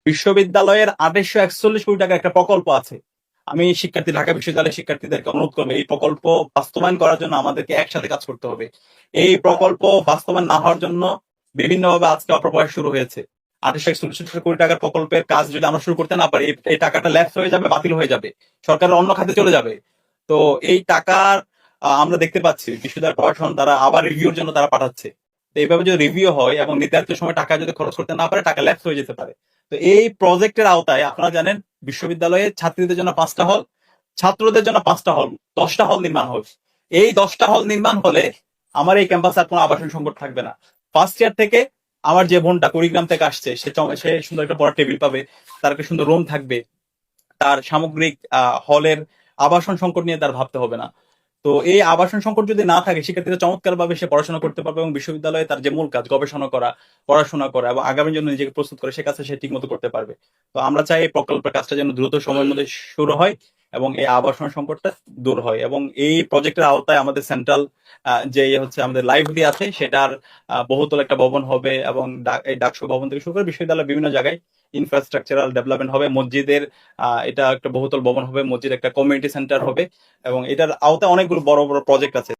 বিশ্ববিদ্যালয়ের 2841 কোটি টাকার একটা প্রকল্প আছে। আমি ঢাকা বিশ্ববিদ্যালয়ের শিক্ষার্থীদেরকে অনুরোধ করবো এই প্রকল্প বাস্তবায়ন করার জন্য আমাদেরকে একসাথে কাজ করতে হবে। এই প্রকল্প বাস্তবায়ন না হওয়ার জন্য বিভিন্নভাবে আজকে অপপ্রয়াস শুরু হয়েছে। 2841 কোটি টাকার প্রকল্পের কাজ যদি আমরা শুরু করতে না পারি, এই টাকাটা ল্যাপস হয়ে যাবে, বাতিল হয়ে যাবে, সরকারের অন্য খাতে চলে যাবে। তো এই টাকার আমরা দেখতে পাচ্ছি বিশ্ববিদ্যালয় প্রশাসন তারা আবার রিভিউর জন্য তারা পাঠাচ্ছে। তো এইভাবে যদি রিভিউ হয় এবং নির্ধারিত সময় টাকা যদি খরচ করতে না পারে, টাকা ল্যাপস হয়ে যেতে পারে। তো এই প্রজেক্টের আওতায় আপনারা জানেন বিশ্ববিদ্যালয়ে ছাত্রীদের জন্য 5টা হল, ছাত্রদের জন্য 5টা হল, 10টা হল নির্মাণ হবে। এই 10টা হল নির্মাণ হলে আমার এই ক্যাম্পাসে আর কোনো আবাসন সংকট থাকবে না। ফার্স্ট ইয়ার থেকে আমার যে বোনটা কুড়িগ্রাম থেকে আসছে, সে সুন্দর একটা পড়ার টেবিল পাবে, তার একটা সুন্দর রুম থাকবে, তার সামগ্রিক হলের আবাসন সংকট নিয়ে তার ভাবতে হবে না। তো এই আবাসন সংকট যদি না থাকে, শিক্ষার্থীরা চমৎকারভাবে সে পড়াশোনা করতে পারবে এবং বিশ্ববিদ্যালয়ে তার যে মূল কাজ গবেষণা করা, পড়াশোনা করা এবং আগামীর জন্য নিজেকে প্রস্তুত করে সে কাজটা সে ঠিক মতো করতে পারবে। তো আমরা চাই এই প্রকল্পের কাজটা যেন দ্রুত সময়ের মধ্যে শুরু হয় এবং এই আবাসন সংকটটা দূর হয়। এবং এই প্রজেক্টের আওতায় আমাদের সেন্ট্রাল যে হচ্ছে আমাদের লাইব্রেরি আছে, সেটার বহুতল একটা ভবন হবে এবং এই ডাকসু ভবন থেকে শুরু করে বিশ্ববিদ্যালয়ের বিভিন্ন জায়গায় ইনফ্রাস্ট্রাকচারাল ডেভেলপমেন্ট হবে। মসজিদের এটা একটা বহুতল ভবন হবে, মসজিদ একটা কমিউনিটি সেন্টার হবে এবং এটার আওতায় অনেকগুলো বড় বড় প্রজেক্ট আছে।